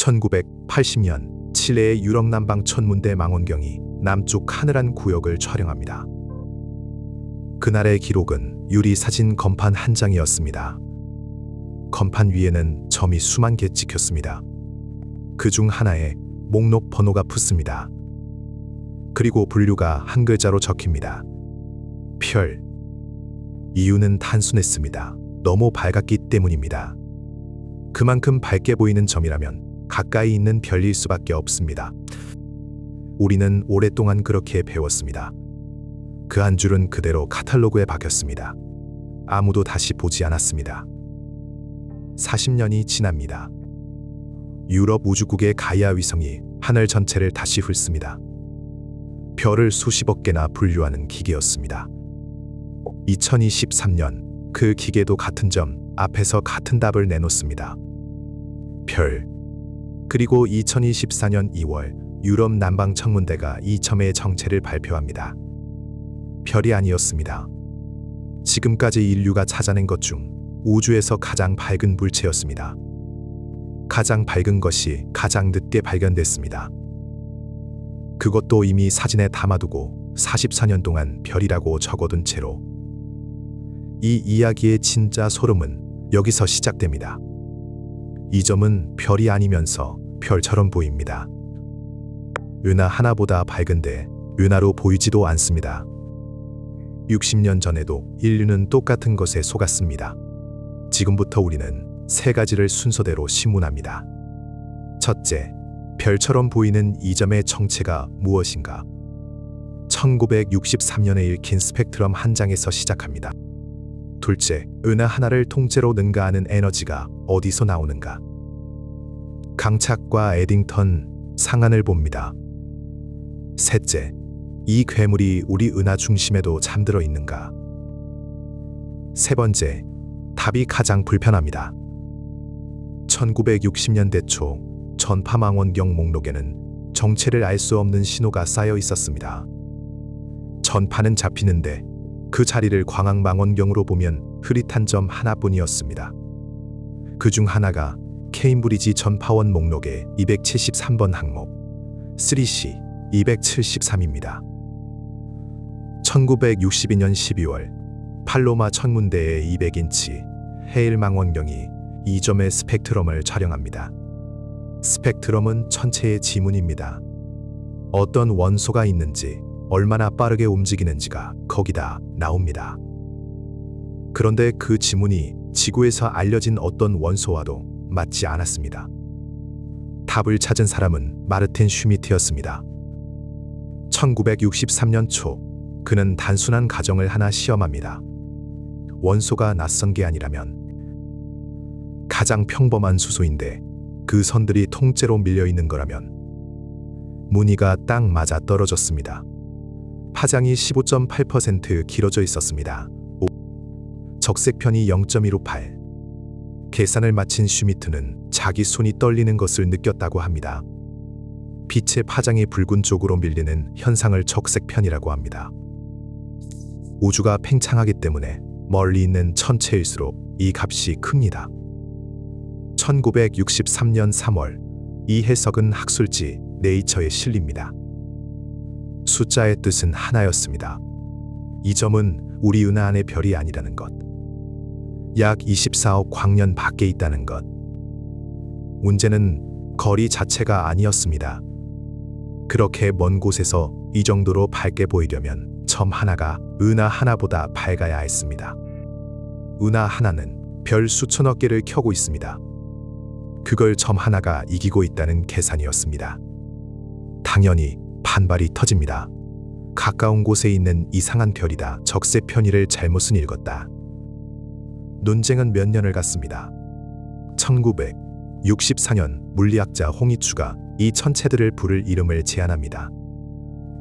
1980년 칠레의 유럽 남방 천문대 망원경이 남쪽 하늘한 구역을 촬영합니다. 그날의 기록은 유리 사진 건판 한 장이었습니다. 건판 위에는 점이 수만 개 찍혔습니다. 그중 하나에 목록 번호가 붙습니다. 그리고 분류가 한 글자로 적힙니다. 별. 이유는 단순했습니다. 너무 밝았기 때문입니다. 그만큼 밝게 보이는 점이라면 가까이 있는 별일 수밖에 없습니다. 우리는 오랫동안 그렇게 배웠습니다. 그 한 줄은 그대로 카탈로그에 박혔습니다. 아무도 다시 보지 않았습니다. 40년이 지납니다. 유럽 우주국의 가이아 위성이 하늘 전체를 다시 훑습니다. 별을 수십억 개나 분류하는 기계였습니다. 2023년 그 기계도 같은 점 앞에서 같은 답을 내놓습니다. 별. 그리고 2024년 2월 유럽 남방 천문대가 이 점의 정체를 발표합니다. 별이 아니었습니다. 지금까지 인류가 찾아낸 것 중 우주에서 가장 밝은 물체였습니다. 가장 밝은 것이 가장 늦게 발견됐습니다. 그것도 이미 사진에 담아두고 44년 동안 별이라고 적어둔 채로. 이 이야기의 진짜 소름은 여기서 시작됩니다. 이 점은 별이 아니면서 별처럼 보입니다. 은하 하나보다 밝은데 은하로 보이지도 않습니다. 60년 전에도 인류는 똑같은 것에 속았습니다. 지금부터 우리는 세 가지를 순서대로 신문합니다. 첫째, 별처럼 보이는 이 점의 정체가 무엇인가? 1963년에 읽힌 스펙트럼 한 장에서 시작합니다. 둘째, 은하 하나를 통째로 능가하는 에너지가 어디서 나오는가? 강착과 에딩턴 상한을 봅니다. 셋째, 이 괴물이 우리 은하 중심에도 잠들어 있는가? 세 번째, 답이 가장 불편합니다. 1960년대 초 전파망원경 목록에는 정체를 알 수 없는 신호가 쌓여 있었습니다. 전파는 잡히는데 그 자리를 광학망원경으로 보면 흐릿한 점 하나뿐이었습니다. 그중 하나가 케임브리지 전파원 목록의 273번 항목 3C 273입니다. 1962년 12월 팔로마 천문대의 200인치 헤일 망원경이 이 점의 스펙트럼을 촬영합니다. 스펙트럼은 천체의 지문입니다. 어떤 원소가 있는지, 얼마나 빠르게 움직이는지가 거기다 나옵니다. 그런데 그 지문이 지구에서 알려진 어떤 원소와도 맞지 않았습니다. 답을 찾은 사람은 마르틴 슈미트였습니다. 1963년 초 그는 단순한 가정을 하나 시험합니다. 원소가 낯선 게 아니라면 가장 평범한 수소인데 그 선들이 통째로 밀려있는 거라면 무늬가 딱 맞아 떨어졌습니다. 파장이 15.8% 길어져 있었습니다. 적색편이 0.158. 계산을 마친 슈미트는 자기 손이 떨리는 것을 느꼈다고 합니다. 빛의 파장이 붉은 쪽으로 밀리는 현상을 적색편이라고 합니다. 우주가 팽창하기 때문에 멀리 있는 천체일수록 이 값이 큽니다. 1963년 3월 이 해석은 학술지 네이처에 실립니다. 숫자의 뜻은 하나였습니다. 이 점은 우리 은하 안의 별이 아니라는 것. 약 24억 광년 밖에 있다는 것. 문제는 거리 자체가 아니었습니다. 그렇게 먼 곳에서 이 정도로 밝게 보이려면 점 하나가 은하 하나보다 밝아야 했습니다. 은하 하나는 별 수천억 개를 켜고 있습니다. 그걸 점 하나가 이기고 있다는 계산이었습니다. 당연히 반발이 터집니다. 가까운 곳에 있는 이상한 별이다. 적세편의를 잘못은 읽었다. 논쟁은 몇 년을 갔습니다. 1964년 물리학자 홍이추가 이 천체들을 부를 이름을 제안합니다.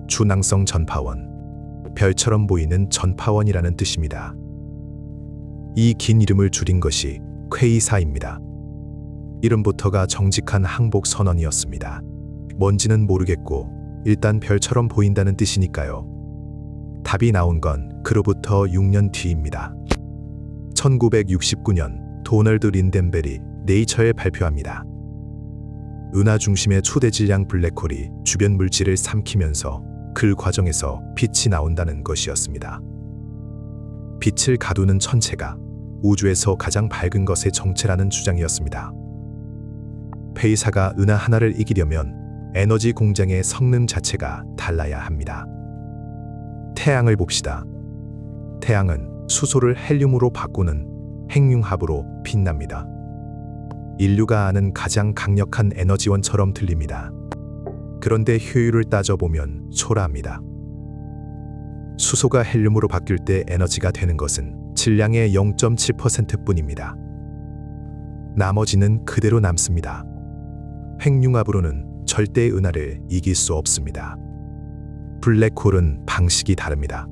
준항성 전파원, 별처럼 보이는 전파원이라는 뜻입니다. 이 긴 이름을 줄인 것이 퀘이사입니다. 이름부터가 정직한 항복 선언이었습니다. 뭔지는 모르겠고 일단 별처럼 보인다는 뜻이니까요. 답이 나온 건 그로부터 6년 뒤입니다. 1969년 도널드 린덴벨이 네이처에 발표합니다. 은하 중심의 초대질량 블랙홀이 주변 물질을 삼키면서 그 과정에서 빛이 나온다는 것이었습니다. 빛을 가두는 천체가 우주에서 가장 밝은 것의 정체라는 주장이었습니다. 페이사가 은하 하나를 이기려면 에너지 공장의 성능 자체가 달라야 합니다. 태양을 봅시다. 태양은 수소를 헬륨으로 바꾸는 핵융합으로 빛납니다. 인류가 아는 가장 강력한 에너지원처럼 들립니다. 그런데 효율을 따져보면 초라합니다. 수소가 헬륨으로 바뀔 때 에너지가 되는 것은 질량의 0.7%뿐입니다. 나머지는 그대로 남습니다. 핵융합으로는 절대 은하를 이길 수 없습니다. 블랙홀은 방식이 다릅니다.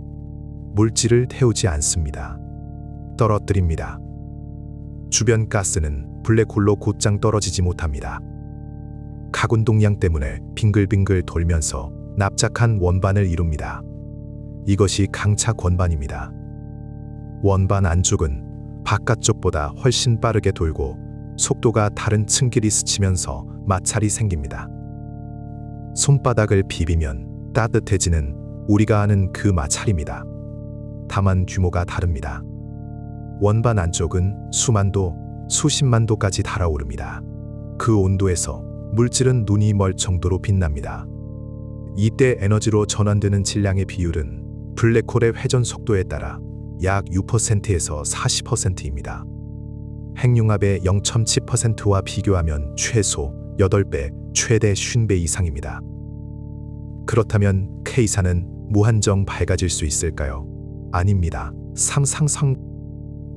물질을 태우지 않습니다. 떨어뜨립니다. 주변 가스는 블랙홀로 곧장 떨어지지 못합니다. 각운동량 때문에 빙글빙글 돌면서 납작한 원반을 이룹니다. 이것이 강착 원반입니다. 원반 안쪽은 바깥쪽보다 훨씬 빠르게 돌고 속도가 다른 층끼리 스치면서 마찰이 생깁니다. 손바닥을 비비면 따뜻해지는 우리가 아는 그 마찰입니다. 다만 규모가 다릅니다. 원반 안쪽은 수만도, 수십만도까지 달아오릅니다. 그 온도에서 물질은 눈이 멀 정도로 빛납니다. 이때 에너지로 전환되는 질량의 비율은 블랙홀의 회전 속도에 따라 약 6%에서 40%입니다. 핵융합의 0.7%와 비교하면 최소 8배, 최대 50배 이상입니다. 그렇다면 K사는 무한정 밝아질 수 있을까요? 아닙니다.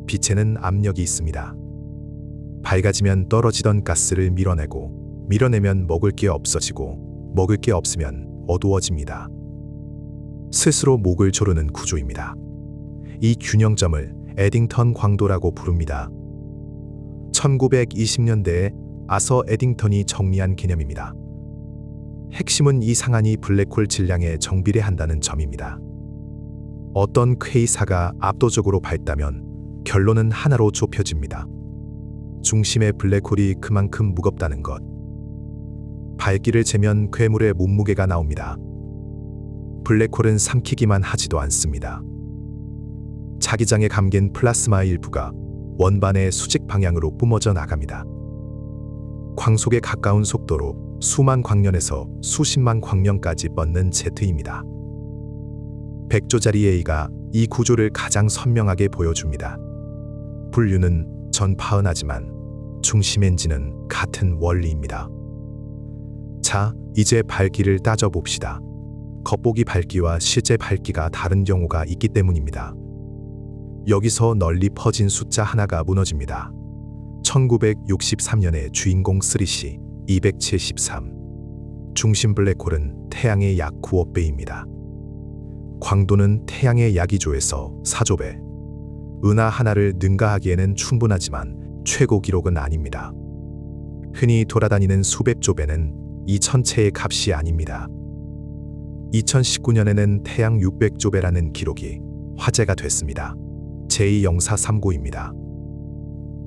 빛에는 압력이 있습니다. 밝아지면 떨어지던 가스를 밀어내면 먹을 게 없어지고 먹을 게 없으면 어두워집니다. 스스로 목을 조르는 구조입니다. 이 균형점을 에딩턴 광도라고 부릅니다. 1920년대에 아서 에딩턴이 정리한 개념입니다. 핵심은 이 상한이 블랙홀 질량에 정비례한다는 점입니다. 어떤 퀘이사가 압도적으로 밝다면 결론은 하나로 좁혀집니다. 중심의 블랙홀이 그만큼 무겁다는 것. 밝기를 재면 괴물의 몸무게가 나옵니다. 블랙홀은 삼키기만 하지도 않습니다. 자기장에 감긴 플라스마 일부가 원반의 수직 방향으로 뿜어져 나갑니다. 광속에 가까운 속도로 수만 광년에서 수십만 광년까지 뻗는 제트입니다. 100조짜리 A가 이 구조를 가장 선명하게 보여줍니다. 분류는 전파은하지만 중심 엔진은 같은 원리입니다. 자, 이제 밝기를 따져봅시다. 겉보기 밝기와 실제 밝기가 다른 경우가 있기 때문입니다. 여기서 널리 퍼진 숫자 하나가 무너집니다. 1963년에 주인공 3C 273. 중심 블랙홀은 태양의 약 9억 배입니다. 광도는 태양의 약 2조에서 4조 배. 은하 하나를 능가하기에는 충분하지만 최고 기록은 아닙니다. 흔히 돌아다니는 수백조 배는 이 천체의 값이 아닙니다. 2019년에는 태양 600조 배라는 기록이 화제가 됐습니다. J0439입니다.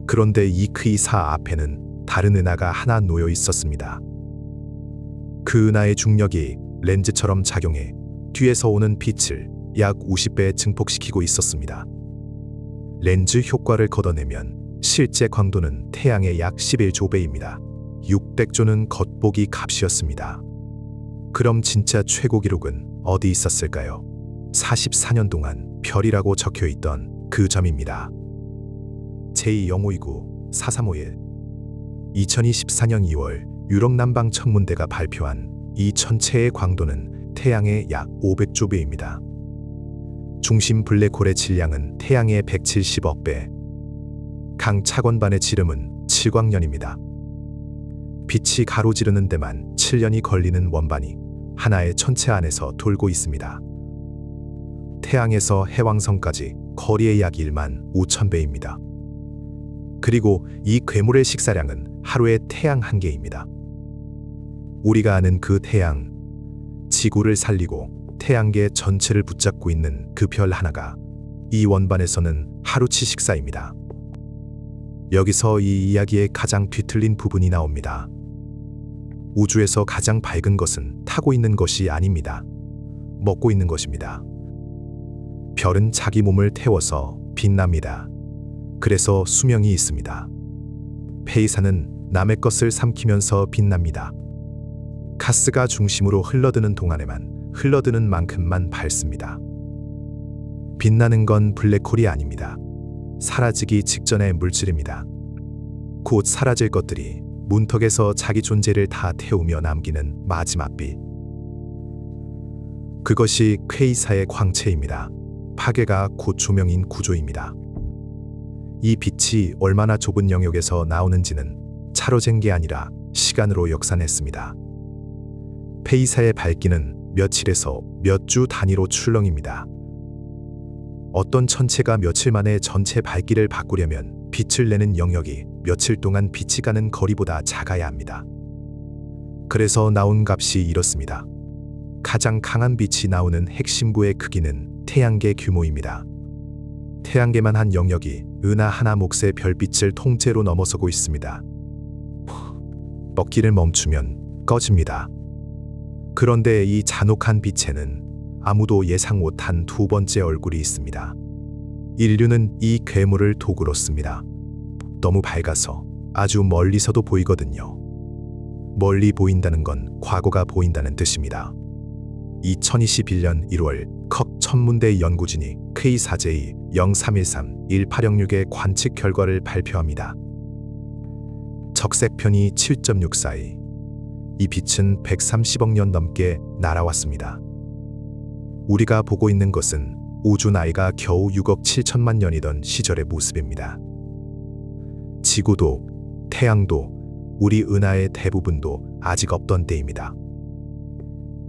그런데 이 K4 앞에는 다른 은하가 하나 놓여 있었습니다. 그 은하의 중력이 렌즈처럼 작용해 뒤에서 오는 빛을 약 50배 증폭시키고 있었습니다. 렌즈 효과를 걷어내면 실제 광도는 태양의 약 11조 배입니다. 600조는 겉보기 값이었습니다. 그럼 진짜 최고 기록은 어디 있었을까요? 44년 동안 별이라고 적혀있던 그 점입니다. J0529-4351. 2024년 2월 유럽 남방 천문대가 발표한 이 천체의 광도는 태양의 약 500조 배입니다. 중심 블랙홀의 질량은 태양의 170억 배. 강 차관반의 지름은 7광년입니다. 빛이 가로지르는 데만 7년이 걸리는 원반이 하나의 천체 안에서 돌고 있습니다. 태양에서 해왕성까지 거리의 약 1만 5천 배입니다. 그리고 이 괴물의 식사량은 하루에 태양 한 개입니다. 우리가 아는 그 태양, 지구를 살리고 태양계 전체를 붙잡고 있는 그 별 하나가 이 원반에서는 하루치 식사입니다. 여기서 이 이야기의 가장 뒤틀린 부분이 나옵니다. 우주에서 가장 밝은 것은 타고 있는 것이 아닙니다. 먹고 있는 것입니다. 별은 자기 몸을 태워서 빛납니다. 그래서 수명이 있습니다. 페이사는 남의 것을 삼키면서 빛납니다. 가스가 중심으로 흘러드는 동안에만 흘러드는 만큼만 밝습니다. 빛나는 건 블랙홀이 아닙니다. 사라지기 직전의 물질입니다. 곧 사라질 것들이 문턱에서 자기 존재를 다 태우며 남기는 마지막 빛. 그것이 퀘이사의 광채입니다. 파괴가 곧 조명인 구조입니다. 이 빛이 얼마나 좁은 영역에서 나오는지는 차로 잰 게 아니라 시간으로 역산했습니다. 페이사의 밝기는 며칠에서 몇 주 단위로 출렁입니다. 어떤 천체가 며칠 만에 전체 밝기를 바꾸려면 빛을 내는 영역이 며칠 동안 빛이 가는 거리보다 작아야 합니다. 그래서 나온 값이 이렇습니다. 가장 강한 빛이 나오는 핵심부의 크기는 태양계 규모입니다. 태양계만 한 영역이 은하 하나 몫의 별빛을 통째로 넘어서고 있습니다. 먹기를 멈추면 꺼집니다. 그런데 이 잔혹한 빛에는 아무도 예상 못한 두 번째 얼굴이 있습니다. 인류는 이 괴물을 도구로 씁니다. 너무 밝아서 아주 멀리서도 보이거든요. 멀리 보인다는 건 과거가 보인다는 뜻입니다. 2021년 1월 컵 천문대 연구진이 K4J0313-1806의 관측 결과를 발표합니다. 적색편이 7.642. 이 빛은 130억 년 넘게 날아왔습니다. 우리가 보고 있는 것은 우주 나이가 겨우 6억 7천만 년이던 시절의 모습입니다. 지구도, 태양도, 우리 은하의 대부분도 아직 없던 때입니다.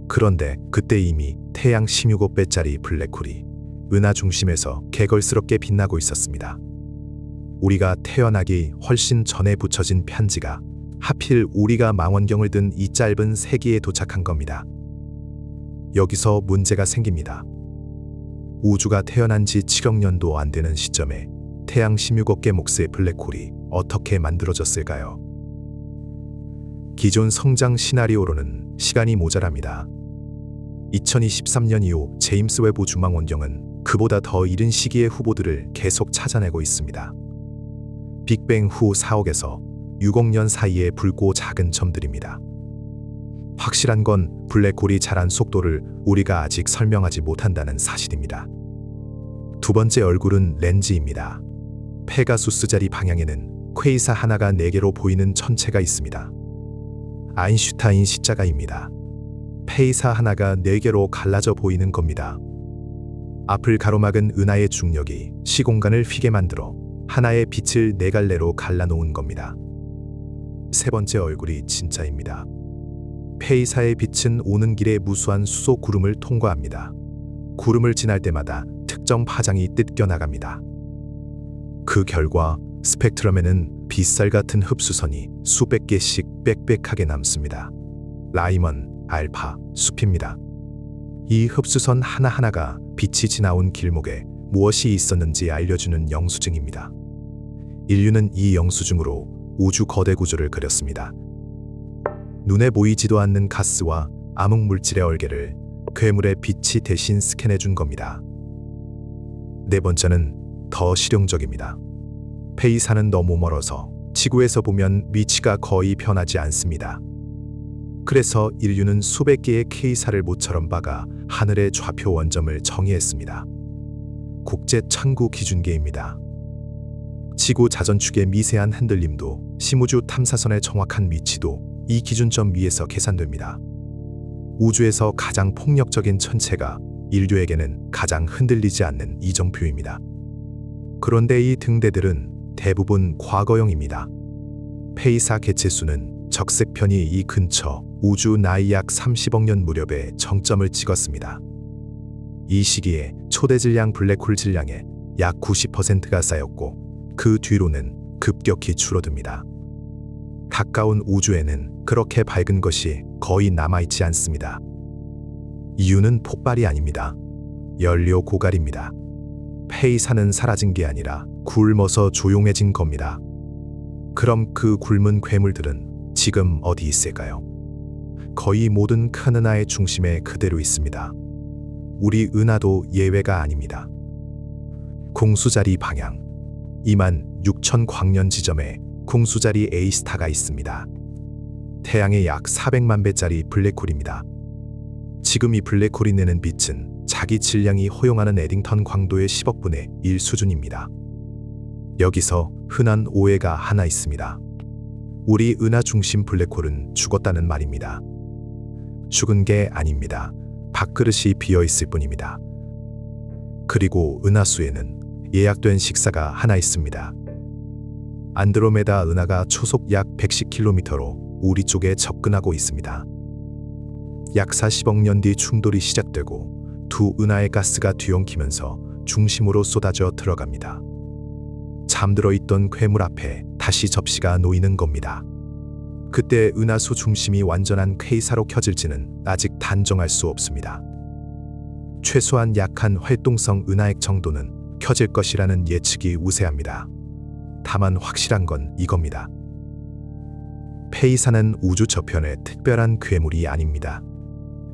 그런데 그때 이미 태양 16억배짜리 블랙홀이 은하 중심에서 개걸스럽게 빛나고 있었습니다. 우리가 태어나기 훨씬 전에 붙여진 편지가 하필 우리가 망원경을 든 이 짧은 세기에 도착한 겁니다. 여기서 문제가 생깁니다. 우주가 태어난 지 7억 년도 안 되는 시점에 태양 16억 개 몫의 블랙홀이 어떻게 만들어졌을까요? 기존 성장 시나리오로는 시간이 모자랍니다. 2023년 이후 제임스 웨브 우주망원경은 그보다 더 이른 시기의 후보들을 계속 찾아내고 있습니다. 빅뱅 후 4억에서 6억 년 사이의 붉고 작은 점들입니다. 확실한 건 블랙홀이 자란 속도를 우리가 아직 설명하지 못한다는 사실입니다. 두 번째 얼굴은 렌즈입니다. 페가수스 자리 방향에는 퀘이사 하나가 4개로 보이는 천체가 있습니다. 아인슈타인 십자가입니다. 페이사 하나가 4개로 갈라져 보이는 겁니다. 앞을 가로막은 은하의 중력이 시공간을 휘게 만들어 하나의 빛을 4갈래로 갈라놓은 겁니다. 세 번째 얼굴이 진짜입니다. 페이사의 빛은 오는 길에 무수한 수소 구름을 통과합니다. 구름을 지날 때마다 특정 파장이 뜯겨나갑니다. 그 결과 스펙트럼에는 빗살 같은 흡수선이 수백 개씩 빽빽하게 남습니다. 라이먼, 알파, 숲입니다. 이 흡수선 하나하나가 빛이 지나온 길목에 무엇이 있었는지 알려주는 영수증입니다. 인류는 이 영수증으로 우주 거대 구조를 그렸습니다. 눈에 보이지도 않는 가스와 암흑물질의 얼개를 괴물의 빛이 대신 스캔해 준 겁니다. 네 번째는 더 실용적입니다. 페이사는 너무 멀어서 지구에서 보면 위치가 거의 변하지 않습니다. 그래서 인류는 수백 개의 K사를 모처럼 박아 하늘의 좌표 원점을 정의했습니다. 국제 천구 기준계입니다. 지구 자전축의 미세한 흔들림도 심우주 탐사선의 정확한 위치도 이 기준점 위에서 계산됩니다. 우주에서 가장 폭력적인 천체가 인류에게는 가장 흔들리지 않는 이정표입니다. 그런데 이 등대들은 대부분 과거형입니다. 페이사 개체수는 적색편이 이 근처 우주 나이 약 30억 년 무렵에 정점을 찍었습니다. 이 시기에 초대 질량 블랙홀 질량의 약 90%가 쌓였고 그 뒤로는 급격히 줄어듭니다. 가까운 우주에는 그렇게 밝은 것이 거의 남아있지 않습니다. 이유는 폭발이 아닙니다. 연료 고갈입니다. 페이사는 사라진 게 아니라 굶어서 조용해진 겁니다. 그럼 그 굶은 괴물들은 지금 어디 있을까요? 거의 모든 큰 은하의 중심에 그대로 있습니다. 우리 은하도 예외가 아닙니다. 공수자리 방향 26,000 광년 지점에 공수자리 A스타가 있습니다. 태양의 약 400만 배짜리 블랙홀입니다. 지금 이 블랙홀이 내는 빛은 자기 질량이 허용하는 에딩턴 광도의 10억분의 1 수준입니다. 여기서 흔한 오해가 하나 있습니다. 우리 은하 중심 블랙홀은 죽었다는 말입니다. 죽은 게 아닙니다. 밥그릇이 비어 있을 뿐입니다. 그리고 은하수에는 예약된 식사가 하나 있습니다. 안드로메다 은하가 초속 약 110km로 우리 쪽에 접근하고 있습니다. 약 40억 년 뒤 충돌이 시작되고 두 은하의 가스가 뒤엉키면서 중심으로 쏟아져 들어갑니다. 잠들어 있던 괴물 앞에 다시 접시가 놓이는 겁니다. 그때 은하수 중심이 완전한 퀘이사로 켜질지는 아직 단정할 수 없습니다. 최소한 약한 활동성 은하핵 정도는 켜질 것이라는 예측이 우세합니다. 다만 확실한 건 이겁니다. 페이사는 우주 저편의 특별한 괴물이 아닙니다.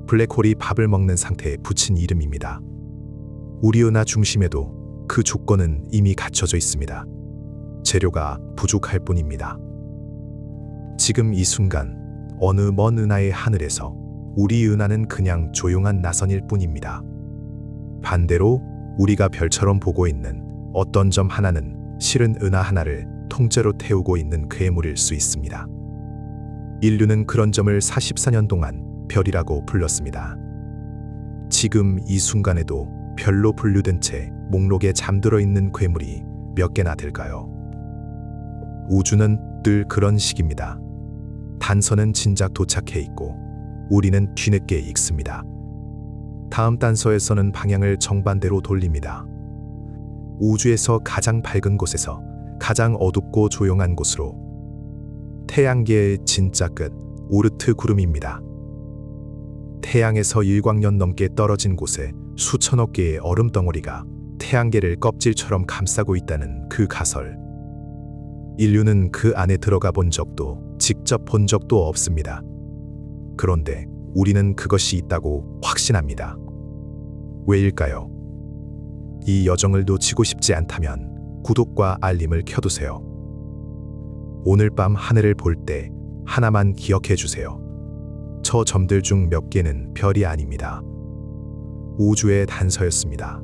블랙홀이 밥을 먹는 상태에 붙인 이름입니다. 우리 은하 중심에도 그 조건은 이미 갖춰져 있습니다. 재료가 부족할 뿐입니다. 지금 이 순간 어느 먼 은하의 하늘에서 우리 은하는 그냥 조용한 나선일 뿐입니다. 반대로 우리가 별처럼 보고 있는 어떤 점 하나는 실은 은하 하나를 통째로 태우고 있는 괴물일 수 있습니다. 인류는 그런 점을 44년 동안 별이라고 불렀습니다. 지금 이 순간에도 별로 분류된 채 목록에 잠들어 있는 괴물이 몇 개나 될까요? 우주는 늘 그런 식입니다. 단서는 진작 도착해 있고 우리는 뒤늦게 읽습니다. 다음 단서에서는 방향을 정반대로 돌립니다. 우주에서 가장 밝은 곳에서 가장 어둡고 조용한 곳으로. 태양계의 진짜 끝, 오르트 구름입니다. 태양에서 일광년 넘게 떨어진 곳에 수천억 개의 얼음 덩어리가 태양계를 껍질처럼 감싸고 있다는 그 가설. 인류는 그 안에 들어가 본 적도 직접 본 적도 없습니다. 그런데 우리는 그것이 있다고 확신합니다. 왜일까요? 이 여정을 놓치고 싶지 않다면 구독과 알림을 켜두세요. 오늘 밤 하늘을 볼 때 하나만 기억해 주세요. 저 점들 중 몇 개는 별이 아닙니다. 우주의 단서였습니다.